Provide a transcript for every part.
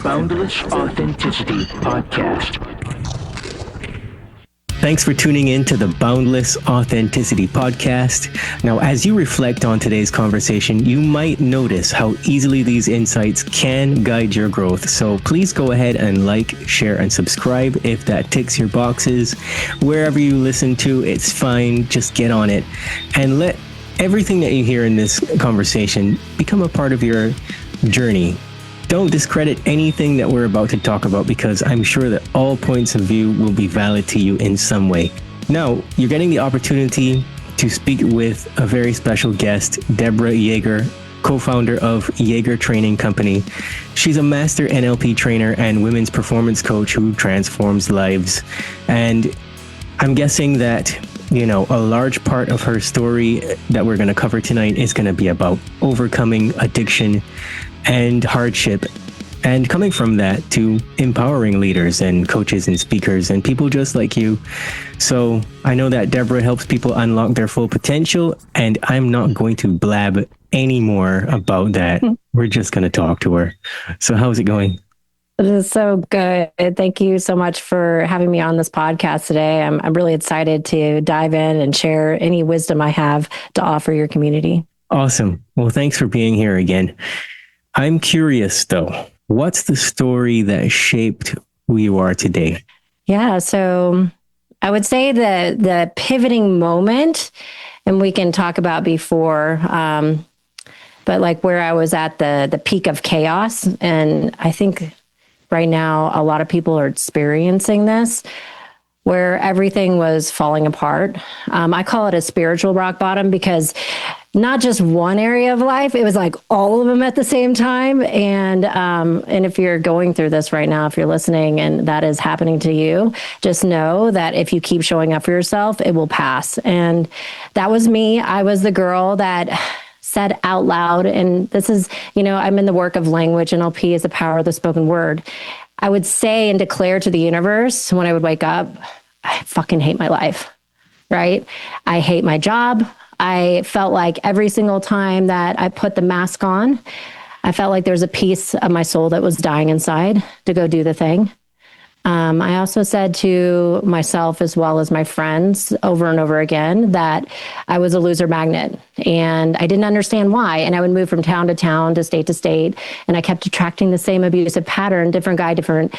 Boundless Authenticity Podcast. Thanks for tuning in to the Boundless Authenticity Podcast. Now, as you reflect on today's conversation, you might notice how easily these insights can guide your growth. So please go ahead and like, share, and subscribe if that ticks your boxes. Wherever you listen to, it's fine. Just get on it and let everything that you hear in this conversation become a part of your journey. Don't discredit anything that we're about to talk about, because I'm sure that all points of view will be valid to you in some way. Now, you're getting the opportunity to speak with a very special guest, Deborah Yager, co-founder of Yager Training Company. She's a master NLP trainer and women's performance coach who transforms lives. And I'm guessing that, a large part of her story that we're going to cover tonight is going to be about overcoming addiction and hardship, and coming from that to empowering leaders and coaches and speakers and people just like you. So I know that Deborah helps people unlock their full potential, and I'm not going to blab any more about that. We're just going to talk to her. So how's it going? It is so good. Thank you so much for having me on this podcast today. I'm really excited to dive in and share any wisdom I have to offer your community. Awesome. Well, thanks for being here again. I'm curious, though, what's the story that shaped who you are today? Yeah, so I would say the pivoting moment, and we can talk about before, but like where I was at the peak of chaos. And I think right now a lot of people are experiencing this, where everything was falling apart. I call it a spiritual rock bottom, because not just one area of life, it was like all of them at the same time. And if you're going through this right now, if you're listening and that is happening to you, just know that if you keep showing up for yourself, it will pass. And that was me. I was the girl that said out loud, and this is, I'm in the work of language. NLP is the power of the spoken word. I would say and declare to the universe when I would wake up, I fucking hate my life, right? I hate my job. I felt like every single time that I put the mask on, I felt like there's a piece of my soul that was dying inside to go do the thing. I also said to myself, as well as my friends, over and over again, that I was a loser magnet, and I didn't understand why. And I would move from town to town, to state, and I kept attracting the same abusive pattern, different guy, different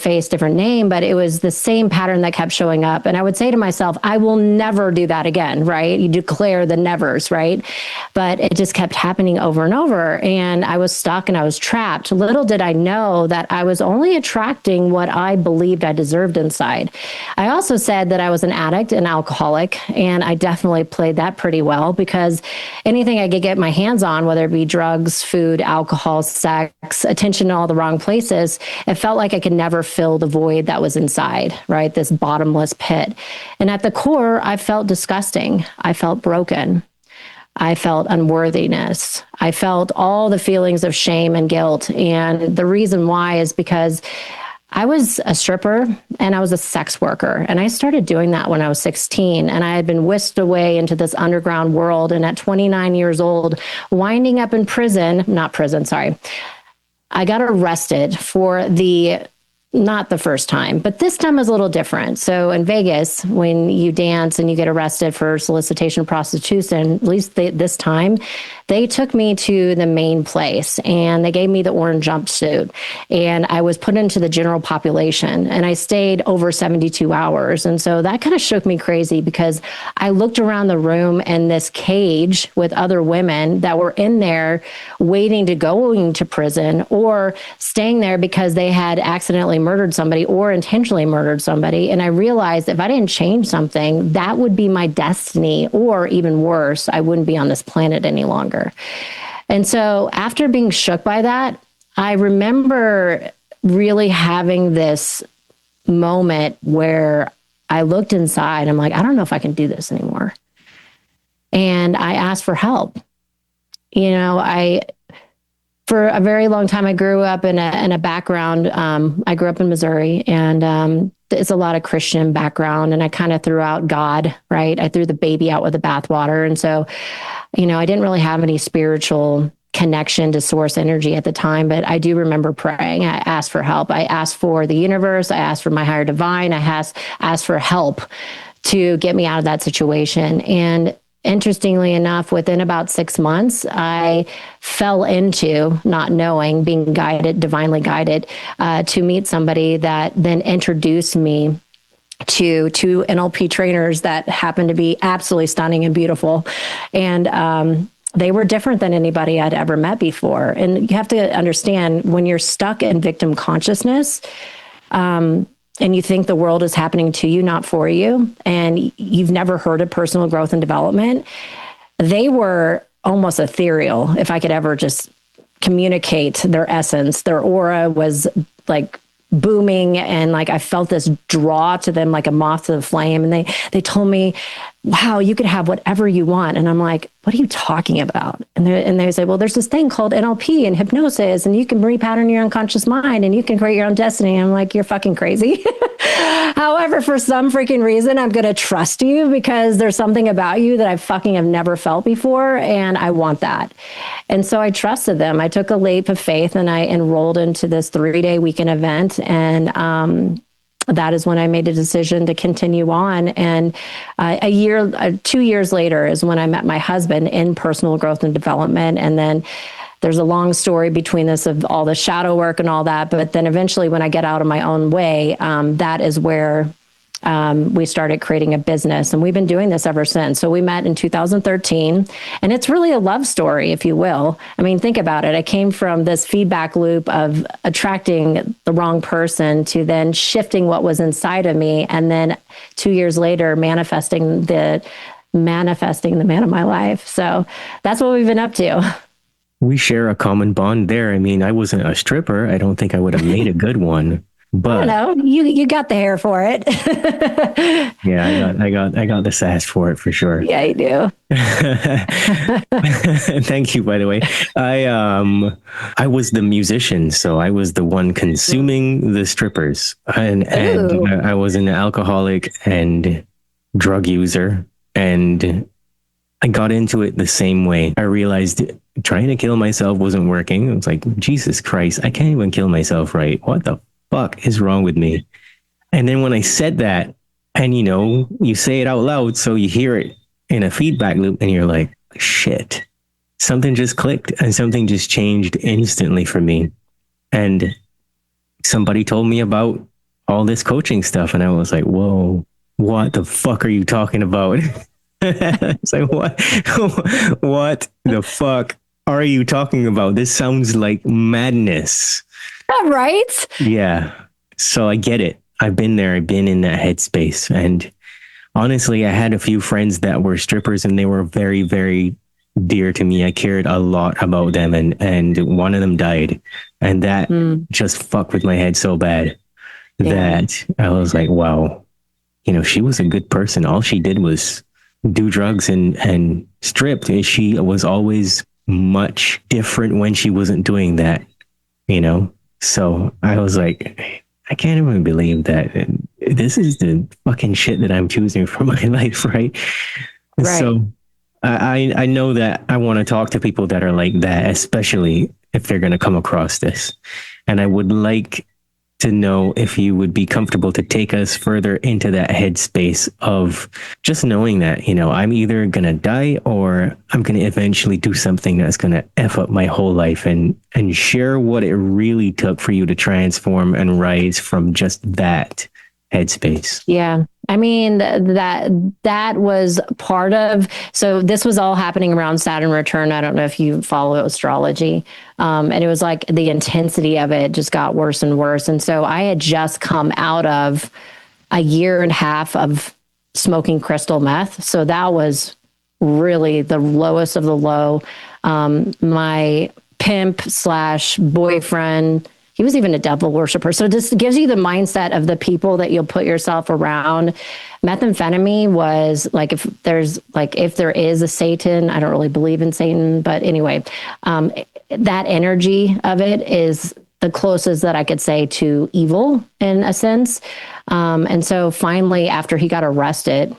face, different name, but it was the same pattern that kept showing up. And I would say to myself, I will never do that again, right? You declare the nevers, right? But it just kept happening over and over, and I was stuck and I was trapped. Little did I know that I was only attracting what I believed I deserved inside. I also said that I was an addict, an alcoholic, and I definitely played that pretty well, because anything I could get my hands on, whether it be drugs, food, alcohol, sex, attention in all the wrong places, it felt like I could never fill the void that was inside, right? This bottomless pit. And at the core, I felt disgusting. I felt broken. I felt unworthiness. I felt all the feelings of shame and guilt. And the reason why is because I was a stripper and I was a sex worker. And I started doing that when I was 16. And I had been whisked away into this underground world. And at 29 years old, winding up in I got arrested for not the first time, but this time was a little different. So in Vegas, when you dance and you get arrested for solicitation, prostitution, at least this time, they took me to the main place and they gave me the orange jumpsuit, and I was put into the general population, and I stayed over 72 hours. And so that kind of shook me crazy, because I looked around the room and this cage with other women that were in there waiting to go into prison or staying there because they had accidentally murdered somebody or intentionally murdered somebody. And I realized if I didn't change something, that would be my destiny, or even worse, I wouldn't be on this planet any longer. And so after being shook by that, I remember really having this moment where I looked inside. I'm like, I don't know if I can do this anymore. And I asked for help. For a very long time, I grew up in a background. I grew up in Missouri, and it's a lot of Christian background. And I kind of threw out God, right? I threw the baby out with the bathwater. And so, I didn't really have any spiritual connection to source energy at the time, but I do remember praying. I asked for help. I asked for the universe. I asked for my higher divine. I asked for help to get me out of that situation. And interestingly enough, within about 6 months, I fell into, not knowing, being guided, divinely guided, to meet somebody that then introduced me to two NLP trainers that happened to be absolutely stunning and beautiful. And they were different than anybody I'd ever met before. And you have to understand, when you're stuck in victim consciousness, and you think the world is happening to you, not for you, and you've never heard of personal growth and development, they were almost ethereal. If I could ever just communicate their essence, their aura was like booming, and like I felt this draw to them like a moth to the flame. And they told me, wow, you could have whatever you want. And I'm like, what are you talking about? And they say, well, there's this thing called NLP and hypnosis, and you can repattern your unconscious mind and you can create your own destiny. And I'm like, you're fucking crazy. However, for some freaking reason, I'm going to trust you because there's something about you that I fucking have never felt before. And I want that. And so I trusted them. I took a leap of faith and I enrolled into this 3-day weekend event. And, that is when I made a decision to continue on. And 2 years later is when I met my husband in personal growth and development. And then there's a long story between this of all the shadow work and all that. But then eventually when I get out of my own way, that is where we started creating a business, and we've been doing this ever since. So we met in 2013, and it's really a love story, if you will. I mean, think about it. I came from this feedback loop of attracting the wrong person to then shifting what was inside of me. And then 2 years later, manifesting the man of my life. So that's what we've been up to. We share a common bond there. I mean, I wasn't a stripper. I don't think I would have made a good one. But I don't know. You got the hair for it. Yeah, I got the sass for it for sure. Yeah, you do. Thank you, by the way. I was the musician, so I was the one consuming the strippers, and I was an alcoholic and drug user, and I got into it the same way. I realized trying to kill myself wasn't working. It was like, Jesus Christ, I can't even kill myself right. What the fuck is wrong with me? And then when I said that, and you say it out loud, so you hear it in a feedback loop, and you're like, shit, something just clicked and something just changed instantly for me. And somebody told me about all this coaching stuff, and I was like, whoa, what the fuck are you talking about? It's like, what the fuck are you talking about? This sounds like madness. Right? Yeah. So I get it. I've been there. I've been in that headspace. And honestly, I had a few friends that were strippers, and they were very, very dear to me. I cared a lot about them, and one of them died. And that just fucked with my head so bad that I was like, wow, she was a good person. All she did was do drugs and strip. And she was always much different when she wasn't doing that, So I was like, I can't even believe that this is the fucking shit that I'm choosing for my life, right? So I know that I want to talk to people that are like that, especially if they're going to come across this. And I would like to know if you would be comfortable to take us further into that headspace of just knowing that, I'm either going to die or I'm going to eventually do something that's going to F up my whole life, and share what it really took for you to transform and rise from just that headspace. Yeah. I mean, that was part of, so this was all happening around Saturn return. I don't know if you follow astrology. And it was like the intensity of it just got worse and worse. And so I had just come out of a year and a half of smoking crystal meth. So that was really the lowest of the low. My pimp / boyfriend, he was even a devil worshiper. So this gives you the mindset of the people that you'll put yourself around. Methamphetamine was like, if there is a Satan, I don't really believe in Satan, but anyway, that energy of it is the closest that I could say to evil in a sense. And so finally, after he got arrested,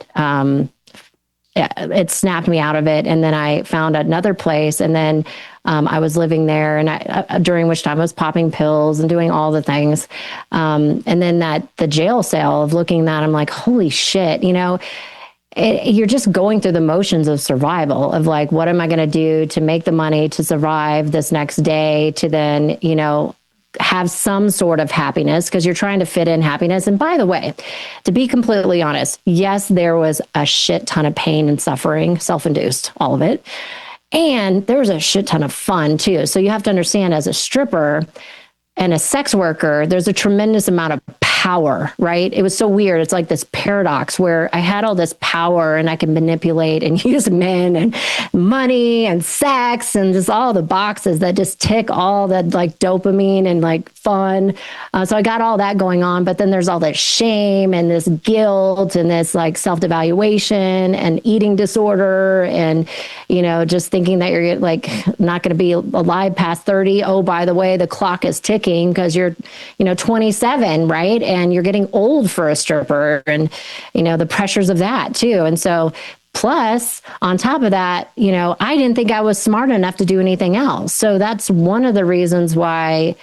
it snapped me out of it. And then I found another place, and then I was living there, and during which time I was popping pills and doing all the things. And then the jail cell of looking at that, I'm like, holy shit, you're just going through the motions of survival of like, what am I going to do to make the money to survive this next day, to then, have some sort of happiness, because you're trying to fit in happiness. And by the way, to be completely honest, yes, there was a shit ton of pain and suffering, self-induced, all of it. And there was a shit ton of fun too. So you have to understand, as a stripper and a sex worker, there's a tremendous amount of power, right? It was so weird. It's like this paradox where I had all this power and I can manipulate and use men and money and sex and just all the boxes that just tick all that like dopamine and like fun. So I got all that going on, but then there's all this shame and this guilt and this like self-devaluation and eating disorder and, just thinking that you're like not going to be alive past 30. Oh, by the way, the clock is ticking because you're, 27, right? And you're getting old for a stripper and, the pressures of that too. And so plus on top of that, I didn't think I was smart enough to do anything else. So that's one of the reasons why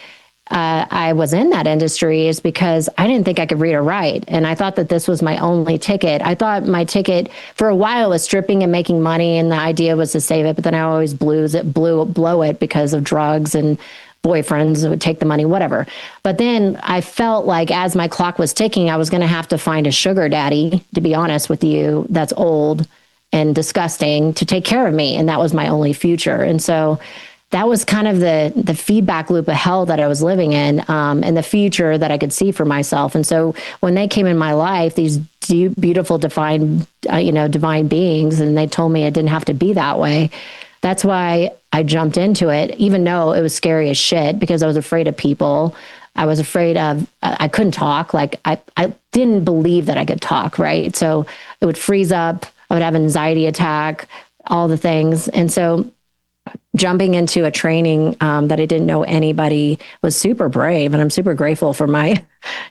I was in that industry, is because I didn't think I could read or write. And I thought that this was my only ticket. I thought my ticket for a while was stripping and making money. And the idea was to save it. But then I always blow it because of drugs and boyfriends would take the money, whatever. But then I felt like as my clock was ticking, I was going to have to find a sugar daddy, to be honest with you, that's old and disgusting, to take care of me. And that was my only future. And so that was kind of the feedback loop of hell that I was living in, and the future that I could see for myself. And so when they came in my life, these beautiful, divine beings, and they told me it didn't have to be that way. That's why I jumped into it, even though it was scary as shit, because I was afraid of people. I was afraid of, I couldn't talk. Like I didn't believe that I could talk, right? So it would freeze up. I would have an anxiety attack, all the things. And so jumping into a training that I didn't know anybody was super brave. And I'm super grateful for my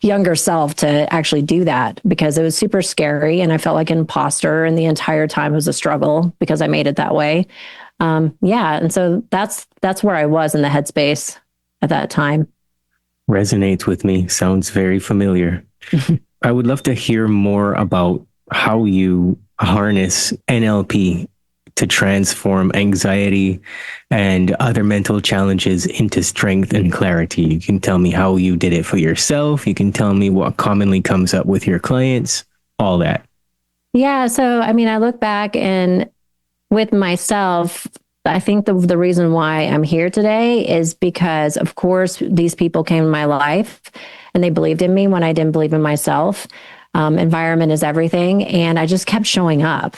younger self to actually do that, because it was super scary. And I felt like an imposter. And the entire time was a struggle because I made it that way. And so that's where I was in the headspace at that time. Resonates with me. Sounds very familiar. I would love to hear more about how you harness NLP to transform anxiety and other mental challenges into strength and clarity. You can tell me how you did it for yourself. You can tell me what commonly comes up with your clients, all that. Yeah. So, I look back and with myself, I think the reason why I'm here today is because, of course, these people came in my life and they believed in me when I didn't believe in myself. Environment is everything. And I just kept showing up.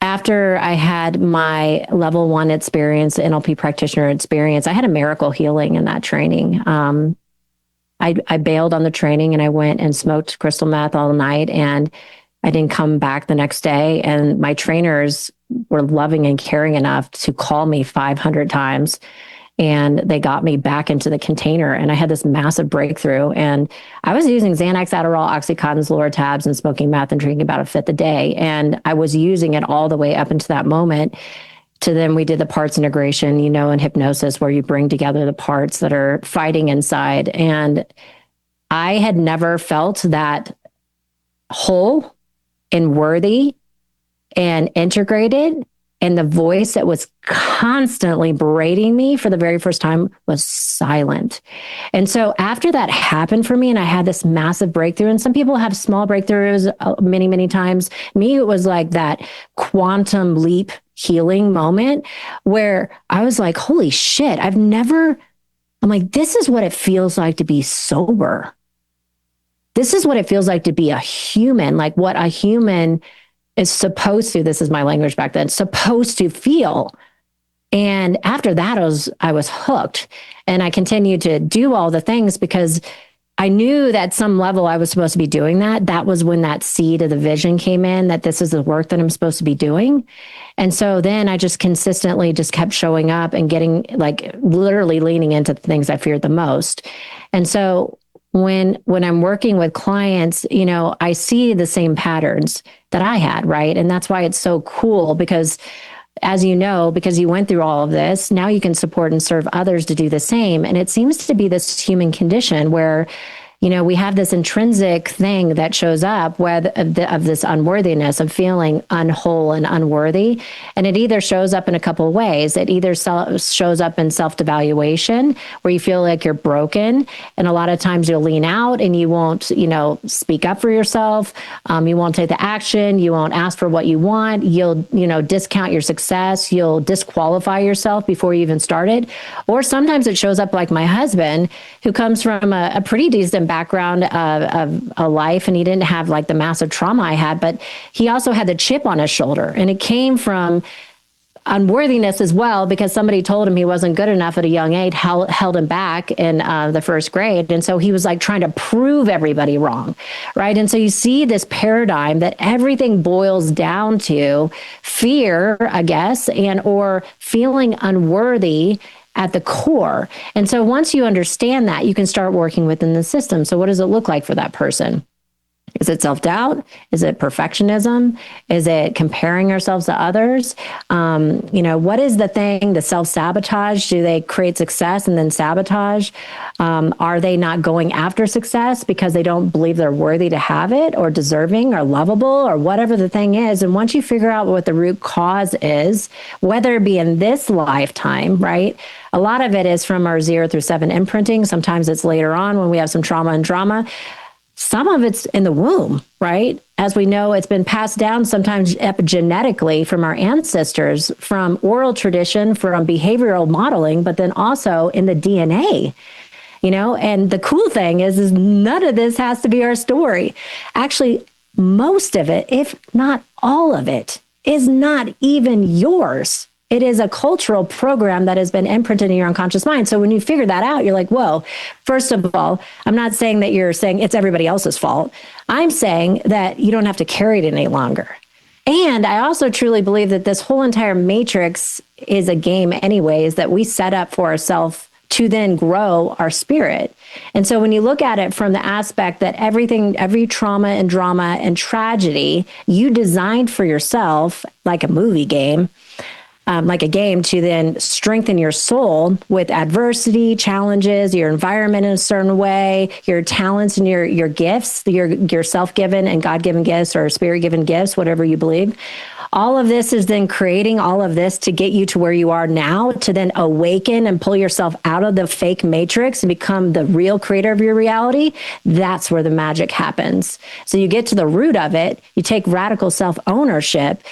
After I had my level 1 experience, NLP practitioner experience, I had a miracle healing in that training. I bailed on the training and I went and smoked crystal meth all night, and I didn't come back the next day. And my trainers were loving and caring enough to call me 500 times. And they got me back into the container. And I had this massive breakthrough. And I was using Xanax, Adderall, Oxycontin, Loratabs, and smoking meth and drinking about a fifth a day. And I was using it all the way up into that moment. To then we did the parts integration, in hypnosis, where you bring together the parts that are fighting inside. And I had never felt that whole and worthy and integrated. And the voice that was constantly berating me for the very first time was silent. And so after that happened for me, and I had this massive breakthrough, and some people have small breakthroughs many, many times. Me, it was like that quantum leap healing moment where I was like, holy shit, I'm like, this is what it feels like to be sober. This is what it feels like to be a human, like what a human is supposed to, this is my language back then, supposed to feel. And after that, I was hooked, and I continued to do all the things because I knew that at some level I was supposed to be doing that. That was when that seed of the vision came in, that this is the work that I'm supposed to be doing. And so then I just consistently just kept showing up and getting, like, literally leaning into the things I feared the most. And so when I'm working with clients, you know, I see the same patterns that I had, right? And that's why it's so cool because, as you know, because you went through all of this, now you can support and serve others to do the same. And it seems to be this human condition where, you know, we have this intrinsic thing that shows up of this unworthiness, of feeling unwhole and unworthy. And it either shows up in a couple of ways. It either shows up in self-devaluation, where you feel like you're broken. And a lot of times you'll lean out and you won't, you know, speak up for yourself. You won't take the action. You won't ask for what you want. You'll, you know, discount your success. You'll disqualify yourself before you even started. Or sometimes it shows up like my husband, who comes from a pretty decent background of a life, and he didn't have like the massive trauma I had, but he also had the chip on his shoulder, and it came from unworthiness as well, because somebody told him he wasn't good enough at a young age, held him back in the first grade. And so he was like trying to prove everybody wrong, right? And so you see this paradigm that everything boils down to fear, I guess, and or feeling unworthy at the core. And so once you understand that, you can start working within the system. So what does it look like for that person? Is it self-doubt? Is it perfectionism? Is it comparing ourselves to others? You know, what is the thing, the self-sabotage? Do they create success and then sabotage? Are they not going after success because they don't believe they're worthy to have it, or deserving, or lovable, or whatever the thing is? And once you figure out what the root cause is, whether it be in this lifetime, right? A lot of it is from our 0 through 7 imprinting. Sometimes it's later on when we have some trauma and drama. Some of it's in the womb, right? As we know, it's been passed down sometimes epigenetically from our ancestors, from oral tradition, from behavioral modeling, but then also in the DNA, you know? And the cool thing is none of this has to be our story. Actually, most of it, if not all of it, is not even yours. It is a cultural program that has been imprinted in your unconscious mind. So when you figure that out, you're like, whoa, first of all, I'm not saying that you're saying it's everybody else's fault. I'm saying that you don't have to carry it any longer. And I also truly believe that this whole entire matrix is a game anyways, that we set up for ourselves to then grow our spirit. And so when you look at it from the aspect that everything, every trauma and drama and tragedy you designed for yourself, like a movie game, like a game to then strengthen your soul with adversity, challenges, your environment in a certain way, your talents and your gifts, your self-given and God-given gifts or spirit-given gifts, whatever you believe. All of this is then creating all of this to get you to where you are now, to then awaken and pull yourself out of the fake matrix and become the real creator of your reality. That's where the magic happens. So you get to the root of it, you take radical self-ownership,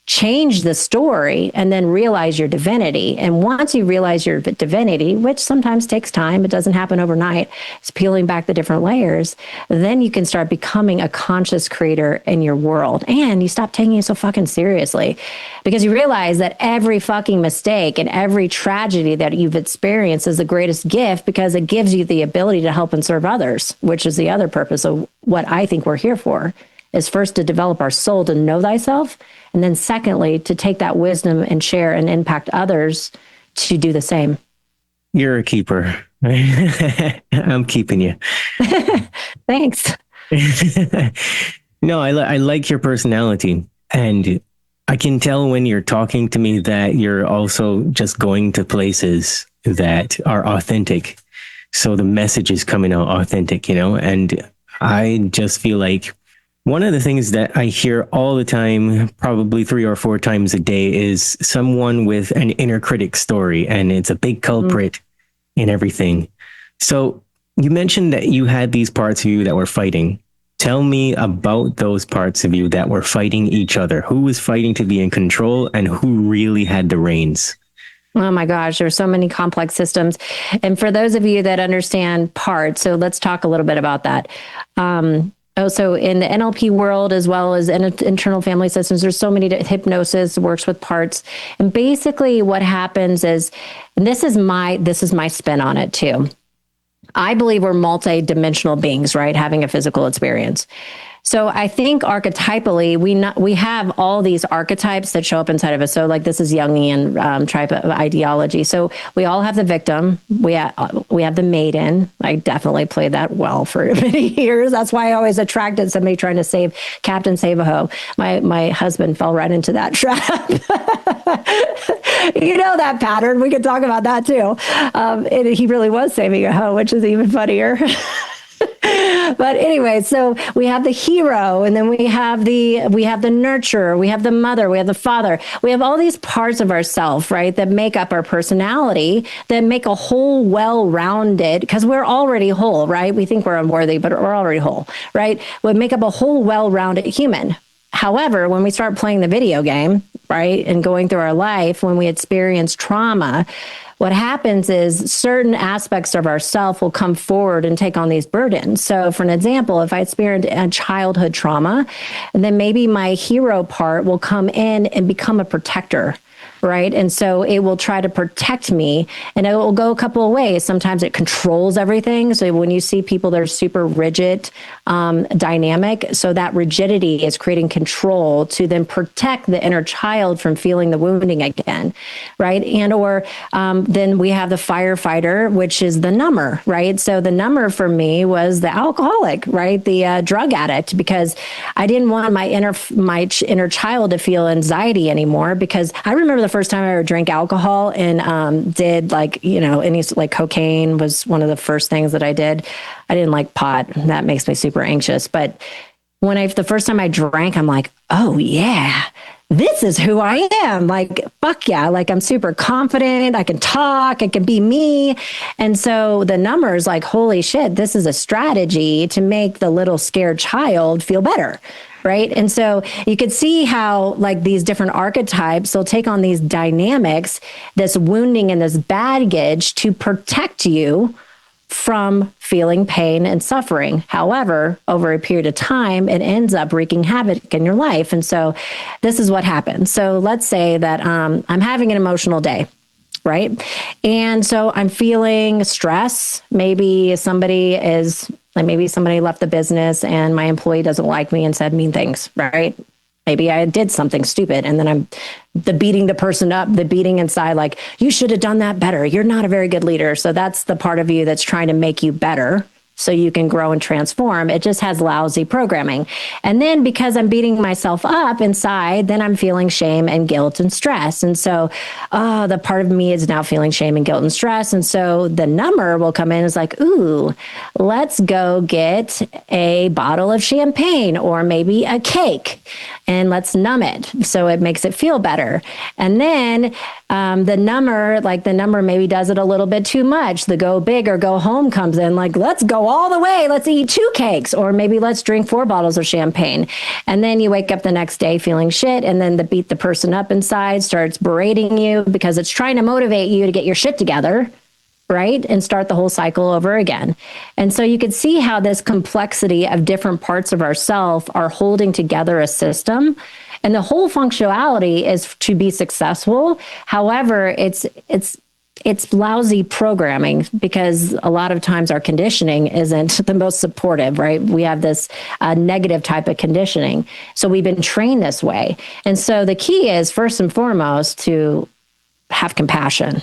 change the story, and then realize your divinity. And once you realize your divinity, which sometimes takes time, it doesn't happen overnight, it's peeling back the different layers, then you can start becoming a conscious creator in your world. And you stop taking it so fucking seriously, because you realize that every fucking mistake and every tragedy that you've experienced is the greatest gift, because it gives you the ability to help and serve others, which is the other purpose of what I think we're here for, is first to develop our soul to know thyself, and then secondly, to take that wisdom and share and impact others to do the same. You're a keeper. I'm keeping you. Thanks. No, I like your personality. And I can tell when you're talking to me that you're also just going to places that are authentic. So the message is coming out authentic, you know? And I just feel like one of the things that I hear all the time, probably 3 or 4 times a day, is someone with an inner critic story, and it's a big culprit in everything. So you mentioned that you had these parts of you that were fighting. Tell me about those parts of you that were fighting each other. Who was fighting to be in control, and who really had the reins? Oh my gosh, there's so many complex systems. And for those of you that understand parts, so let's talk a little bit about that. Also, in the NLP world, as well as in internal family systems, there's so many. Hypnosis works with parts, and basically, what happens is, and this is my spin on it too. I believe we're multi-dimensional beings, right? Having a physical experience. So I think archetypally, we have all these archetypes that show up inside of us. So like this is Jungian type of ideology. So we all have the victim. We have the maiden. I definitely played that well for many years. That's why I always attracted somebody trying to save Captain Save-A-Ho. My husband fell right into that trap. You know that pattern. We could talk about that too. He really was saving a hoe, which is even funnier. But anyway, so we have the hero, and then we have the nurturer, we have the mother, we have the father. We have all these parts of ourself, right, that make up our personality, that make a whole well-rounded, because we're already whole, right? We think we're unworthy, but we're already whole, right? Would make up a whole well-rounded human. However, when we start playing the video game, right, and going through our life, when we experience trauma, what happens is certain aspects of ourself will come forward and take on these burdens. So for an example, if I experienced a childhood trauma, and then maybe my hero part will come in and become a protector. Right. And so it will try to protect me, and it will go a couple of ways. Sometimes it controls everything. So when you see people that are super rigid, dynamic, so that rigidity is creating control to then protect the inner child from feeling the wounding again. Right. And or then we have the firefighter, which is the number. Right. So the number for me was the alcoholic, right. The drug addict, because I didn't want my inner child to feel anxiety anymore, because I remember the first time I ever drank alcohol and did any cocaine was one of the first things that I did. I didn't like pot. That makes me super anxious. But the first time I drank, I'm like, oh yeah, this is who I am. Like, fuck yeah. Like I'm super confident. I can talk. I can be me. And so the numbers like, holy shit, this is a strategy to make the little scared child feel better. Right. And so you could see how like these different archetypes will take on these dynamics, this wounding and this baggage to protect you from feeling pain and suffering. However, over a period of time, it ends up wreaking havoc in your life. And so this is what happens. So let's say that I'm having an emotional day. Right. And so I'm feeling stress. Maybe somebody left the business and my employee doesn't like me and said mean things. Right. Maybe I did something stupid, and then I'm beating the person up, the beating inside, like, you should have done that better. You're not a very good leader. So that's the part of you that's trying to make you better, so you can grow and transform. It just has lousy programming. And then because I'm beating myself up inside, then I'm feeling shame and guilt and stress. And so the part of me is now feeling shame and guilt and stress. And so the number will come in and is like, ooh, let's go get a bottle of champagne or maybe a cake, and let's numb it so it makes it feel better. And then the number maybe does it a little bit too much. The go big or go home comes in, like, let's go all the way. Let's eat 2 cakes, or maybe let's drink 4 bottles of champagne. And then you wake up the next day feeling shit. And then beat the person up inside starts berating you because it's trying to motivate you to get your shit together. Right. And start the whole cycle over again. And so you could see how this complexity of different parts of ourself are holding together a system. And the whole functionality is to be successful. However, it's lousy programming, because a lot of times our conditioning isn't the most supportive, right? We have this negative type of conditioning. So we've been trained this way. And so the key is, first and foremost, to have compassion.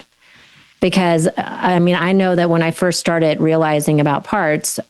Because, I know that when I first started realizing about parts,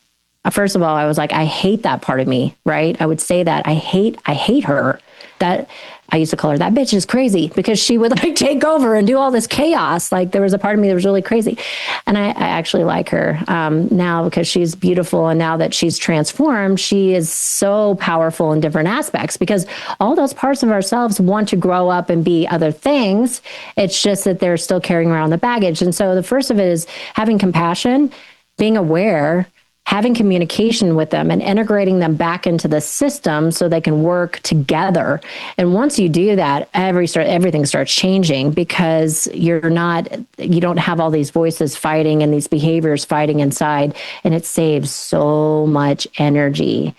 first of all, I was like, I hate that part of me, right? I would say that I hate her. That I used to call her, that bitch is crazy, because she would like take over and do all this chaos. Like there was a part of me that was really crazy. And I actually like her now, because she's beautiful. And now that she's transformed, she is so powerful in different aspects, because all those parts of ourselves want to grow up and be other things. It's just that they're still carrying around the baggage. And so the first of it is having compassion, being aware, having communication with them, and integrating them back into the system so they can work together. And once you do that, everything starts changing, because you don't have all these voices fighting and these behaviors fighting inside, and it saves so much energy.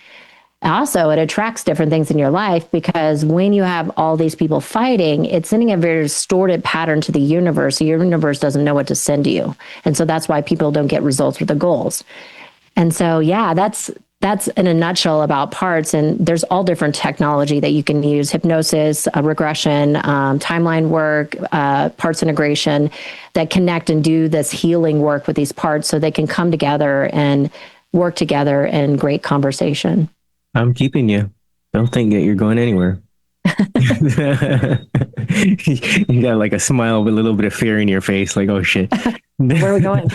Also, it attracts different things in your life, because when you have all these people fighting, it's sending a very distorted pattern to the universe. The universe doesn't know what to send you. And so that's why people don't get results with the goals. And so, yeah, that's that's in a nutshell about parts. And there's all different technology that you can use: hypnosis, regression, timeline work, parts integration, that connect and do this healing work with these parts so they can come together and work together in great conversation. I'm keeping you. Don't think that you're going anywhere. You got like a smile with a little bit of fear in your face, like, oh shit. Where are we going?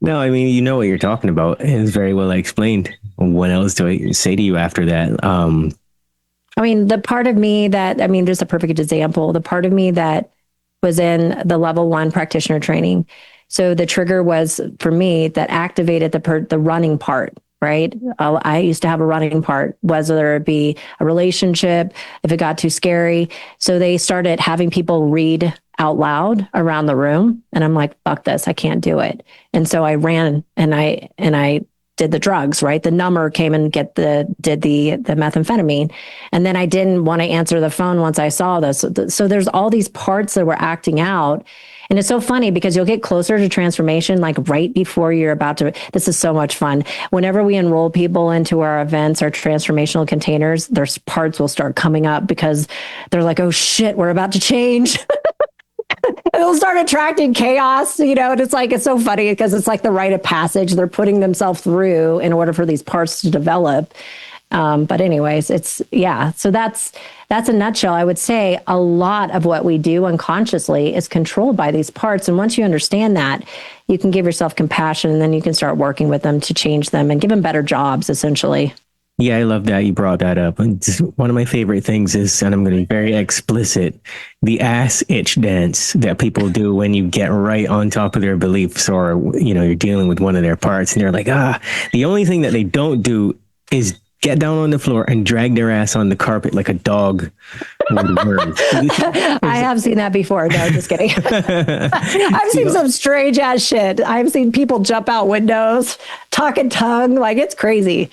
No, I mean, you know what you're talking about. It's very well explained. What else do I say to you after that? I mean, the part of me that, I mean, there's a perfect example. The part of me that was in the level 1 practitioner training. So the trigger was for me that activated the running part, right? I used to have a running part, whether it be a relationship, if it got too scary. So they started having people read out loud around the room. And I'm like, fuck this, I can't do it. And so I ran and I did the drugs, right? The number came and did the methamphetamine. And then I didn't want to answer the phone once I saw this. So there's all these parts that were acting out. And it's so funny because you'll get closer to transformation, like right before you're about to. This is so much fun. Whenever we enroll people into our events, our transformational containers, their parts will start coming up because they're like, oh shit, we're about to change. It'll start attracting chaos, and it's like, it's so funny because it's like the rite of passage they're putting themselves through in order for these parts to develop. But anyways, so that's a nutshell. I would say a lot of what we do unconsciously is controlled by these parts. And once you understand that, you can give yourself compassion, and then you can start working with them to change them and give them better jobs, essentially. Yeah, I love that you brought that up. And just one of my favorite things is, and I'm going to be very explicit, the ass itch dance that people do when you get right on top of their beliefs, or, you're dealing with one of their parts and you're like, the only thing that they don't do is get down on the floor and drag their ass on the carpet like a dog. I have seen that before. No, just kidding. I've seen some strange ass shit. I've seen people jump out windows, talk in tongue. Like, it's crazy.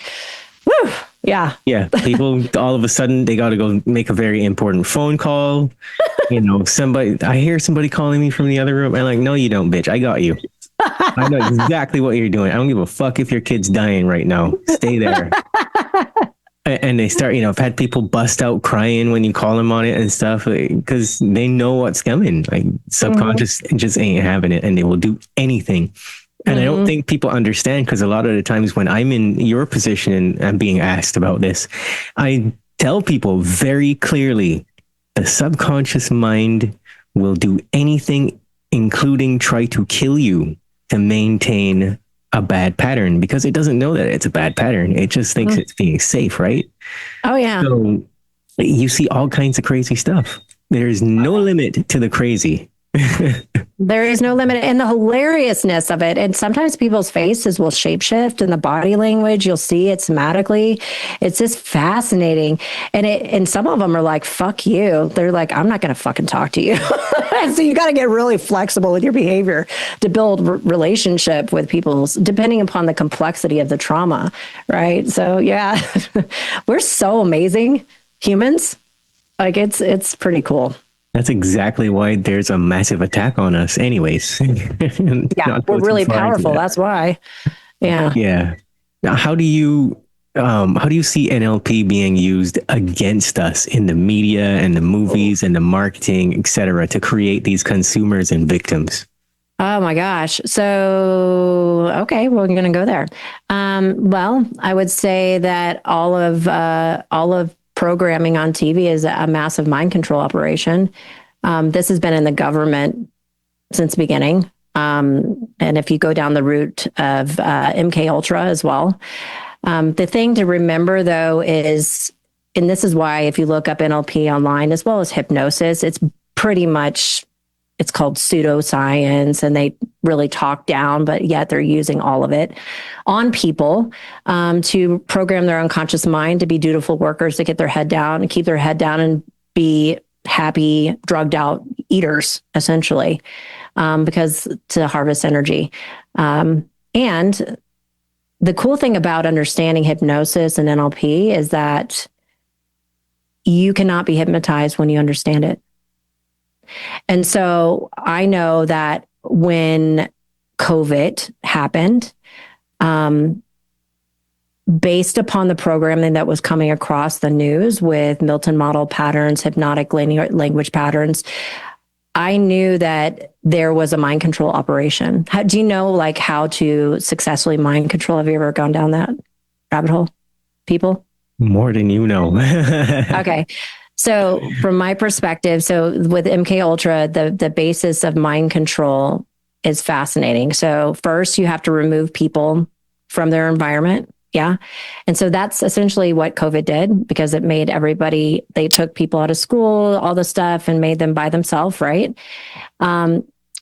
Woo. Yeah. Yeah. People all of a sudden they got to go make a very important phone call. I hear somebody calling me from the other room. I'm like, no, you don't, bitch. I got you. I know exactly what you're doing. I don't give a fuck if your kid's dying right now. Stay there. And they start, I've had people bust out crying when you call them on it and stuff, because they know what's coming. Like, subconscious just ain't having it, and they will do anything. And I don't think people understand, because a lot of the times when I'm in your position and I'm being asked about this, I tell people very clearly, the subconscious mind will do anything, including try to kill you, to maintain a bad pattern, because it doesn't know that it's a bad pattern. It just thinks it's being safe, right? Oh, yeah. So you see all kinds of crazy stuff. There's no limit to the crazy. There is no limit, and the hilariousness of it. And sometimes people's faces will shapeshift, and the body language, you'll see it somatically. It's just fascinating. And some of them are like, fuck you. They're like, I'm not going to fucking talk to you. So you got to get really flexible with your behavior to build relationship with people, depending upon the complexity of the trauma. Right. So yeah, we're so amazing humans. Like, it's pretty cool. That's exactly why there's a massive attack on us anyways. Yeah, we're really powerful. That's why. Yeah. Yeah. Now, how do you see NLP being used against us in the media and the movies and the marketing, et cetera, to create these consumers and victims? Oh my gosh. So, okay, we're going to go there. Well, I would say that all of programming on TV is a massive mind control operation. This has been in the government since the beginning. And if you go down the route of MK Ultra as well, the thing to remember though is, and this is why if you look up NLP online as well as hypnosis, it's pretty much, it's called pseudoscience, and they really talk down, but yet they're using all of it on people to program their unconscious mind to be dutiful workers, to get their head down and keep their head down and be happy, drugged out eaters, essentially, because to harvest energy. And the cool thing about understanding hypnosis and NLP is that you cannot be hypnotized when you understand it. And so I know that when COVID happened, based upon the programming that was coming across the news with Milton model patterns, hypnotic language patterns, I knew that there was a mind control operation. Do you know like how to successfully mind control? Have you ever gone down that rabbit hole, people? More than you know. Okay. So from my perspective, so with MK Ultra, the basis of mind control is fascinating. So first you have to remove people from their environment. Yeah. And so that's essentially what COVID did, because it made everybody, they took people out of school, all the stuff, and made them by themselves, right?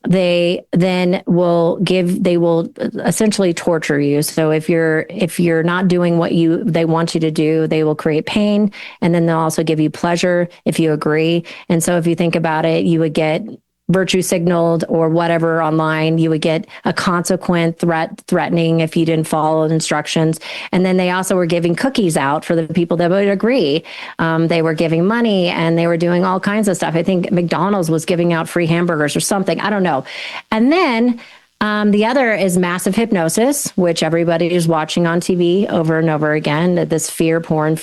They then they will essentially torture you. So if you're not doing what they want you to do, they will create pain, and then they'll also give you pleasure if you agree. And so if you think about it, you would get virtue signaled or whatever online. You would get a consequent threatening if you didn't follow the instructions. And then they also were giving cookies out for the people that would agree. They were giving money and they were doing all kinds of stuff. I think McDonald's was giving out free hamburgers or something. I don't know. And then the other is massive hypnosis, which everybody is watching on TV over and over again. This fear porn,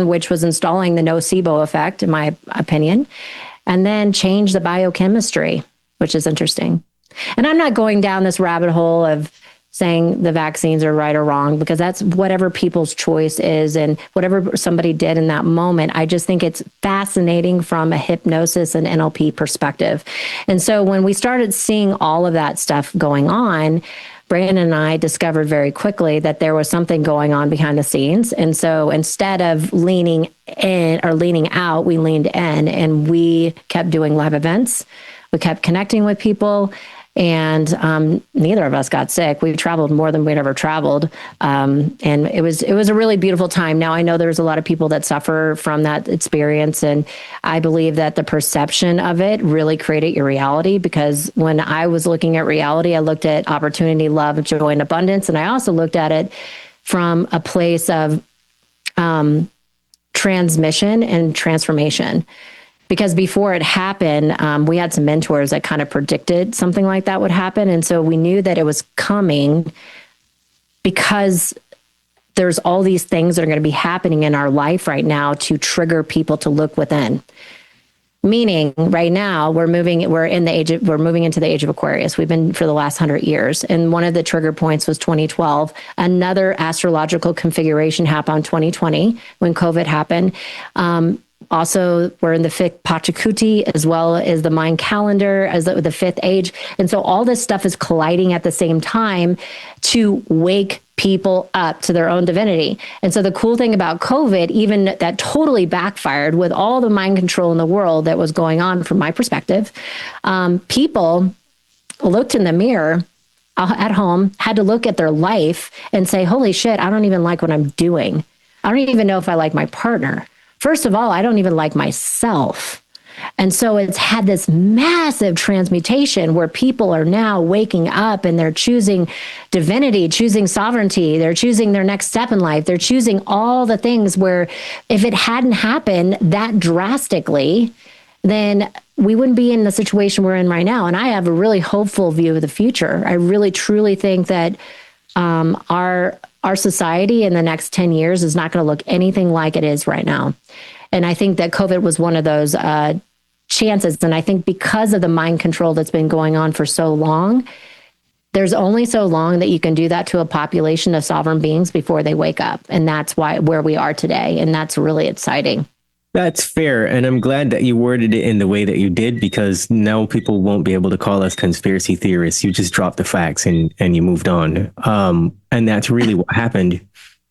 which was installing the nocebo effect, in my opinion. And then change the biochemistry, which is interesting. And I'm not going down this rabbit hole of saying the vaccines are right or wrong, because that's whatever people's choice is and whatever somebody did in that moment. I just think it's fascinating from a hypnosis and NLP perspective. And so when we started seeing all of that stuff going on, Brandon and I discovered very quickly that there was something going on behind the scenes. And so instead of leaning in or leaning out, we leaned in and we kept doing live events. We kept connecting with people, and neither of us got sick. We traveled more than we'd ever traveled. And it was a really beautiful time. Now, I know there's a lot of people that suffer from that experience. And I believe that the perception of it really created your reality, because when I was looking at reality, I looked at opportunity, love, joy, and abundance. And I also looked at it from a place of transmission and transformation. Because before it happened, we had some mentors that kind of predicted something like that would happen. And so we knew that it was coming because there's all these things that are going to be happening in our life right now to trigger people to look within. Meaning right now we're moving into the age of Aquarius. We've been for the last 100 years. And one of the trigger points was 2012. Another astrological configuration happened in 2020 when COVID happened. Also, we're in the fifth Pachacuti, as well as the Mayan calendar, as the fifth age. And so all this stuff is colliding at the same time to wake people up to their own divinity. And so the cool thing about COVID, even that totally backfired with all the mind control in the world that was going on from my perspective, people looked in the mirror at home, had to look at their life and say, holy shit, I don't even like what I'm doing. I don't even know if I like my partner. First of all, I don't even like myself. And so it's had this massive transmutation where people are now waking up and they're choosing divinity, choosing sovereignty. They're choosing their next step in life. They're choosing all the things where if it hadn't happened that drastically, then we wouldn't be in the situation we're in right now. And I have a really hopeful view of the future. I really, truly think that our society in the next 10 years is not going to look anything like it is right now. And I think that COVID was one of those chances. And I think because of the mind control that's been going on for so long, there's only so long that you can do that to a population of sovereign beings before they wake up. And that's where we are today. And that's really exciting. That's fair. And I'm glad that you worded it in the way that you did, because now people won't be able to call us conspiracy theorists. You just dropped the facts and you moved on. And that's really what happened.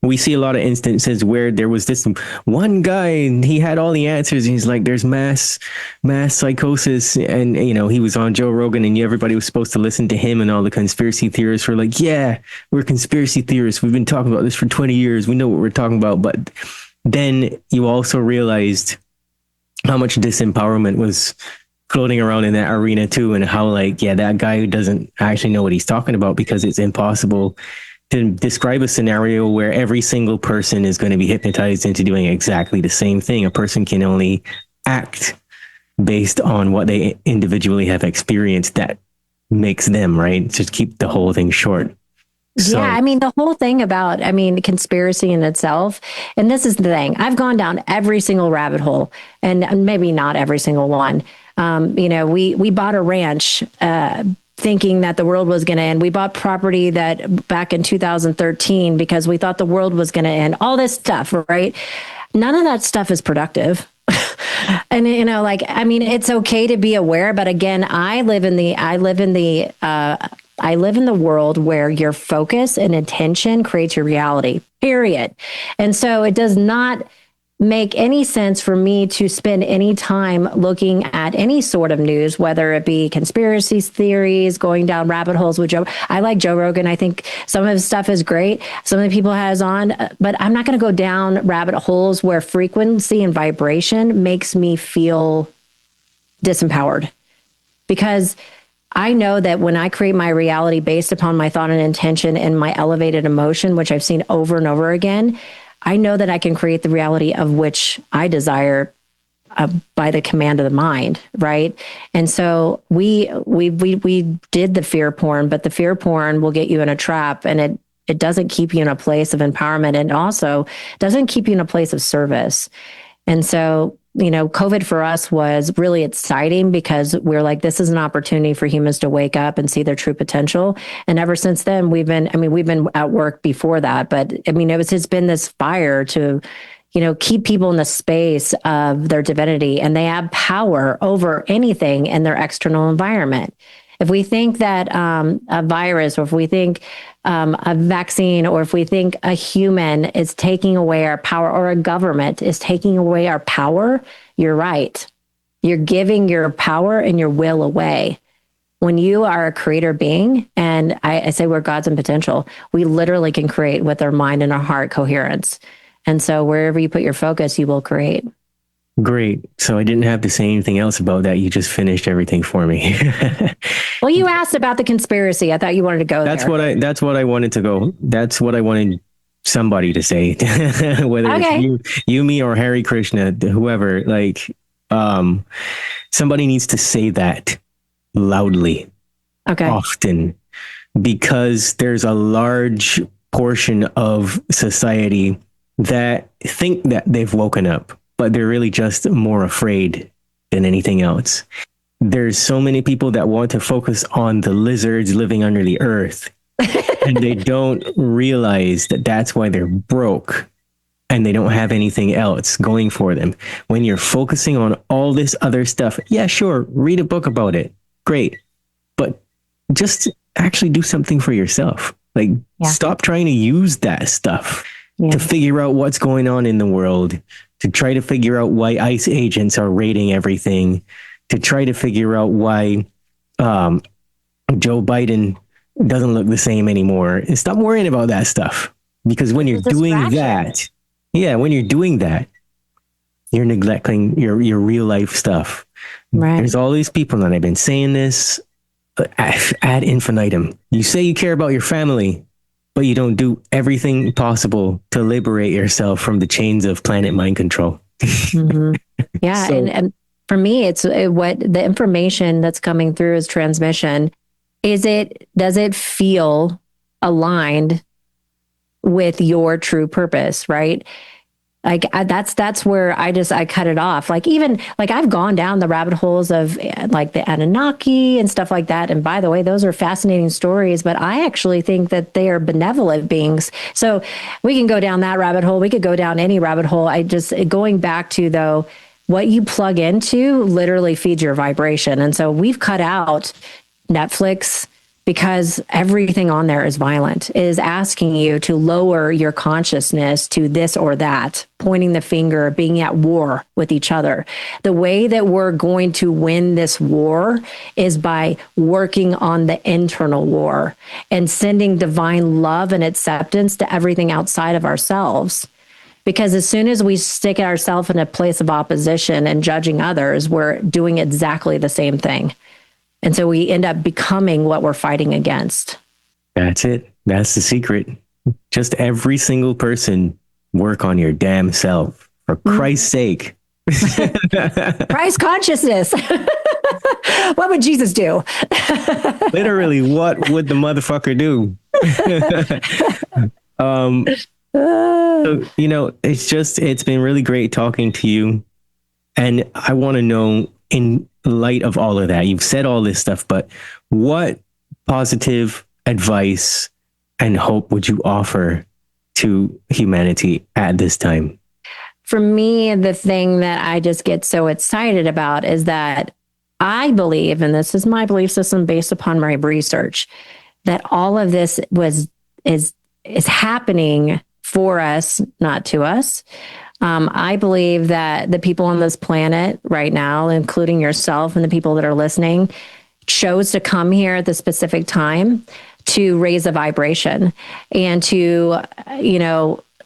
We see a lot of instances where there was this one guy and he had all the answers. And he's like, there's mass psychosis. And, he was on Joe Rogan and everybody was supposed to listen to him, and all the conspiracy theorists were like, yeah, we're conspiracy theorists. We've been talking about this for 20 years. We know what we're talking about. But then you also realized how much disempowerment was floating around in that arena too, and how that guy doesn't actually know what he's talking about, because it's impossible to describe a scenario where every single person is going to be hypnotized into doing exactly the same thing. A person can only act based on what they individually have experienced that makes them, right? Just keep the whole thing short. So, Yeah, I mean, the whole thing about, conspiracy in itself, and this is the thing, I've gone down every single rabbit hole, and maybe not every single one. We bought a ranch thinking that the world was going to end. We bought property that back in 2013 because we thought the world was going to end. All this stuff, right? None of that stuff is productive. And it's okay to be aware, but again, I live in the world where your focus and intention creates your reality, period. And so it does not make any sense for me to spend any time looking at any sort of news, whether it be conspiracy theories, going down rabbit holes with Joe. I like Joe Rogan. I think some of his stuff is great. Some of the people has on, but I'm not going to go down rabbit holes where frequency and vibration makes me feel disempowered, because I know that when I create my reality based upon my thought and intention and my elevated emotion, which I've seen over and over again, I know that I can create the reality of which I desire by the command of the mind, right? And so we did the fear porn, but the fear porn will get you in a trap, and it doesn't keep you in a place of empowerment, and also doesn't keep you in a place of service. And so, COVID for us was really exciting because we're like, this is an opportunity for humans to wake up and see their true potential. And ever since then, we've been at work before that, but it's been this fire to, keep people in the space of their divinity, and they have power over anything in their external environment. If we think that a virus, or if we think a vaccine, or if we think a human is taking away our power, or a government is taking away our power, you're right. You're giving your power and your will away. When you are a creator being, and I say we're gods in potential, we literally can create with our mind and our heart coherence. And so wherever you put your focus, you will create. great. So I didn't have to say anything else about that. You just finished everything for me. Well, you asked about the conspiracy. I thought you wanted to go there. That's what I wanted to go. That's what I wanted somebody to say, whether it's you, me, or Hare Krishna, whoever, somebody needs to say that loudly, often, because there's a large portion of society that think that they've woken up, but they're really just more afraid than anything else. There's so many people that want to focus on the lizards living under the earth, and they don't realize that that's why they're broke and they don't have anything else going for them. When you're focusing on all this other stuff, yeah, sure, read a book about it. Great. But just actually do something for yourself. Stop trying to use that stuff to figure out what's going on in the world, to try to figure out why ICE agents are raiding everything, to try to figure out why Joe Biden doesn't look the same anymore. And stop worrying about that stuff. Because when you're doing that, you're neglecting your real life stuff. Right. There's all these people, and I've been saying this ad infinitum. You say you care about your family, but you don't do everything possible to liberate yourself from the chains of planet mind control. Mm-hmm. Yeah. So, and for me, it's what the information that's coming through is transmission. Does it feel aligned with your true purpose? Right. That's where I cut it off. I've gone down the rabbit holes of the Anunnaki and stuff like that. And by the way, those are fascinating stories, but I actually think that they are benevolent beings. So we can go down that rabbit hole. We could go down any rabbit hole. Going back to though, what you plug into literally feeds your vibration. And so we've cut out Netflix, because everything on there is violent. It is asking you to lower your consciousness to this or that, pointing the finger, being at war with each other. The way that we're going to win this war is by working on the internal war and sending divine love and acceptance to everything outside of ourselves. Because as soon as we stick ourselves in a place of opposition and judging others, we're doing exactly the same thing. And so we end up becoming what we're fighting against. That's it. That's the secret. Just every single person work on your damn self, for Christ's sake. Christ consciousness. What would Jesus do? Literally, what would the motherfucker do? um, so, it's been really great talking to you. And I want to know, in light of all of that, you've said all this stuff, but what positive advice and hope would you offer to humanity at this time? For me, the thing that I just get so excited about is that I believe, and this is my belief system based upon my research, that all of this is happening for us, not to us. I believe that the people on this planet right now, including yourself and the people that are listening, chose to come here at the specific time to raise a vibration and to,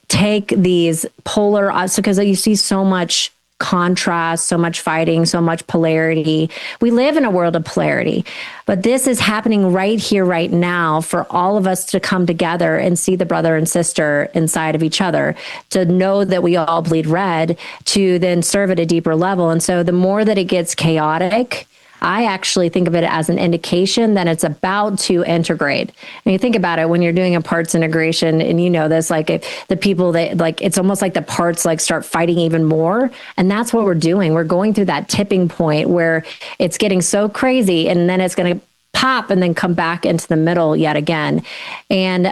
take these polar, because you see so much contrast, so much fighting, so much polarity. We live in a world of polarity, but this is happening right here, right now, for all of us to come together and see the brother and sister inside of each other, to know that we all bleed red, to then serve at a deeper level. And so the more that it gets chaotic, I actually think of it as an indication that it's about to integrate. And you think about it when you're doing a parts integration, and you know this, like if the people that like, it's almost like the parts like start fighting even more. And that's what we're doing. We're going through that tipping point where it's getting so crazy, and then it's going to pop and then come back into the middle yet again. And,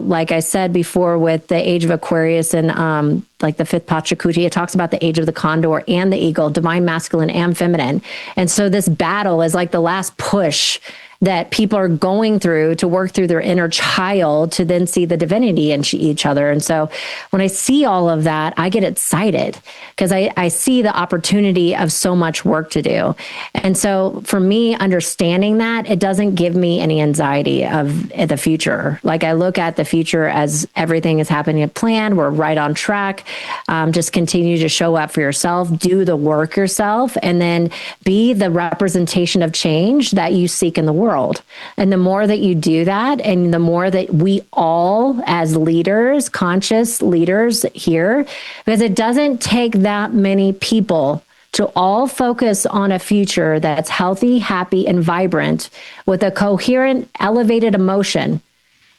like I said before, with the age of Aquarius and like the fifth Pachacuti, it talks about the age of the condor and the eagle, divine masculine and feminine. And so this battle is like the last push that people are going through to work through their inner child to then see the divinity in each other. And so when I see all of that, I get excited because I see the opportunity of so much work to do. And so for me, understanding that, it doesn't give me any anxiety of the future. Like I look at the future as everything is happening as planned. We're right on track. Just continue to show up for yourself, do the work yourself, and then be the representation of change that you seek in the world. And the more that you do that, and the more that we all as leaders, conscious leaders here, because it doesn't take that many people to all focus on a future that's healthy, happy, and vibrant with a coherent, elevated emotion.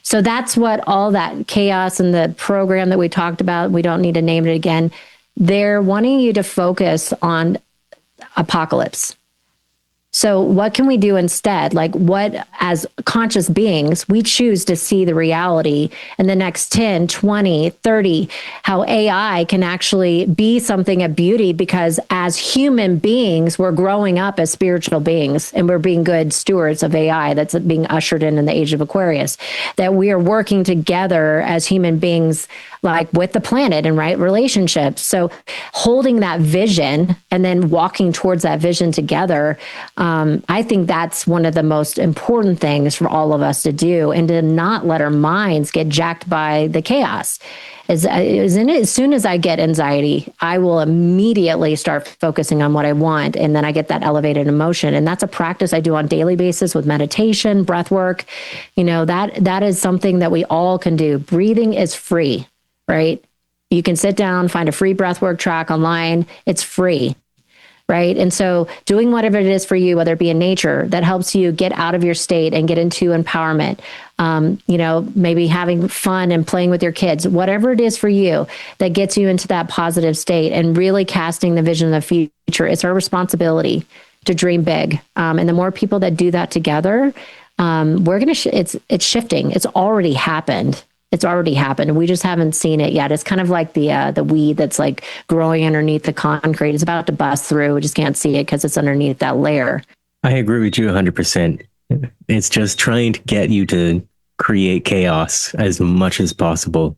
So that's what all that chaos and the program that we talked about, we don't need to name it again. They're wanting you to focus on apocalypse. So what can we do instead? Like what, as conscious beings, we choose to see the reality in the next 10, 20, 30, how AI can actually be something of beauty, because as human beings, we're growing up as spiritual beings and we're being good stewards of AI that's being ushered in the age of Aquarius, that we are working together as human beings, like with the planet and right relationships. So holding that vision and then walking towards that vision together, I think that's one of the most important things for all of us to do, and to not let our minds get jacked by the chaos. As soon as I get anxiety, I will immediately start focusing on what I want. And then I get that elevated emotion. And that's a practice I do on a daily basis with meditation, breath work. That is something that we all can do. Breathing is free, right? You can sit down, find a free breathwork track online. It's free, right? And so doing whatever it is for you, whether it be in nature, that helps you get out of your state and get into empowerment, maybe having fun and playing with your kids, whatever it is for you that gets you into that positive state and really casting the vision of the future. It's our responsibility to dream big. And the more people that do that together, we're going to, it's shifting. It's already happened. It's already happened. We just haven't seen it yet. It's kind of like the weed that's like growing underneath the concrete. It's about to bust through. We just can't see it because it's underneath that layer. I agree with you 100%. It's just trying to get you to create chaos as much as possible.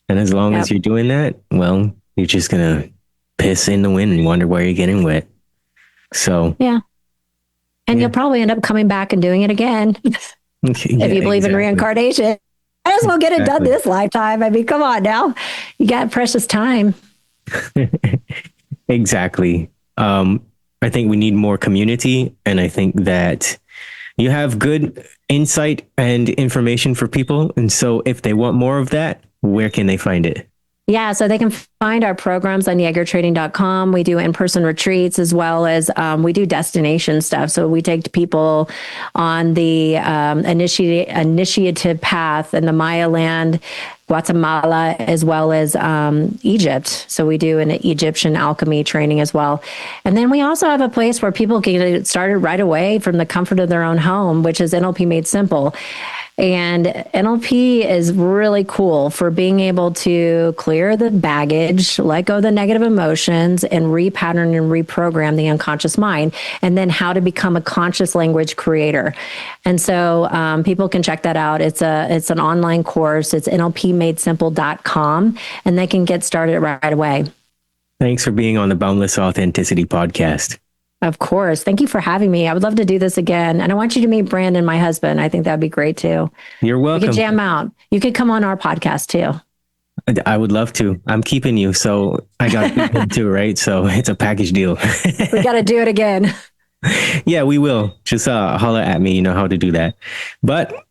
And as long as you're doing that, well, you're just going to piss in the wind and wonder why you're getting wet. So, yeah. And you'll probably end up coming back and doing it again if you believe in reincarnation. I just won't get it done this lifetime. I mean, come on now. You got precious time. Exactly. I think we need more community. And I think that you have good insight and information for people. And so if they want more of that, where can they find it? Yeah, so they can find our programs on yagertraining.com. We do in-person retreats as well as we do destination stuff. So we take people on the initiative path in the Maya land, Guatemala, as well as Egypt. So we do an Egyptian alchemy training as well. And then we also have a place where people can get started right away from the comfort of their own home, which is NLP Made Simple. And NLP is really cool for being able to clear the baggage, let go of the negative emotions, and repattern and reprogram the unconscious mind, and then how to become a conscious language creator. And so people can check that out. It's an online course. It's nlpmadesimple.com, and they can get started right away. Thanks for being on the Boundless Authenticity podcast. Of course. Thank you for having me. I would love to do this again. And I want you to meet Brandon, my husband. I think that'd be great too. You're welcome. We could jam out. You could come on our podcast too. I would love to. I'm keeping you, so I got you too, right? So it's a package deal. We got to do it again. Yeah, we will. Just holler at me. You know how to do that. But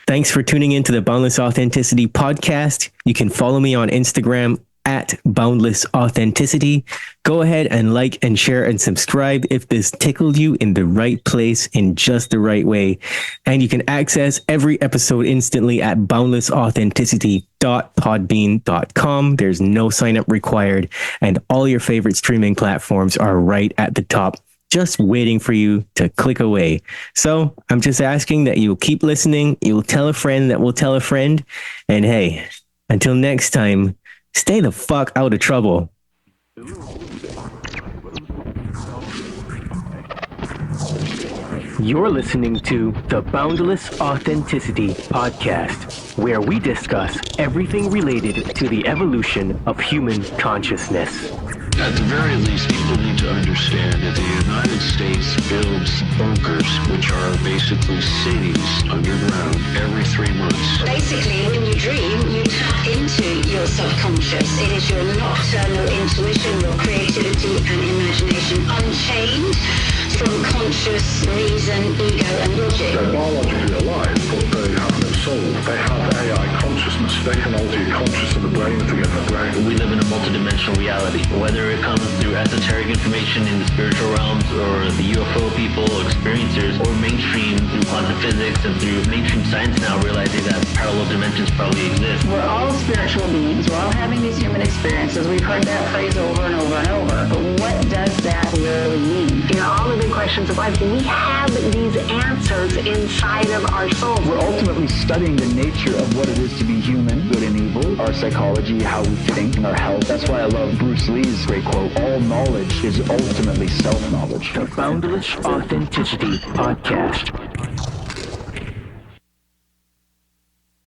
thanks for tuning into the Boundless Authenticity podcast. You can follow me on Instagram at Boundless Authenticity. Go ahead and like and share and subscribe if this tickled you in the right place in just the right way. And you can access every episode instantly at boundlessauthenticity.podbean.com. There's no sign up required, and all your favorite streaming platforms are right at the top, just waiting for you to click away. So I'm just asking that you'll keep listening. You'll tell a friend that will tell a friend. And hey, until next time, stay the fuck out of trouble. You're listening to the Boundless Authenticity podcast, where we discuss everything related to the evolution of human consciousness. At the very least, people need to understand that the United States builds bunkers, which are basically cities underground, every 3 months. Basically, when you dream, you tap into your subconscious. It is your nocturnal intuition, your creativity and imagination unchained from conscious reason, ego and logic. They're biologically alive, but they have no soul. They have AI consciousness. They can alter your conscious of the brain to get the brain. We live in a multidimensional reality, whether it comes through esoteric information in the spiritual realms or the UFO people, experiencers, or mainstream through quantum physics and through mainstream science now realizing that parallel dimensions probably exist. We're all spiritual beings. We're all having these human experiences. We've heard that phrase over and over and over. But what does that really mean? You know, all the big questions of life, we have these answers inside of our souls. We're ultimately studying the nature of what it is to be human, good and evil, our psychology, how we think, and our health. That's why I love Bruce Lee's great quote, all knowledge is ultimately self-knowledge. The Boundless Authenticity podcast.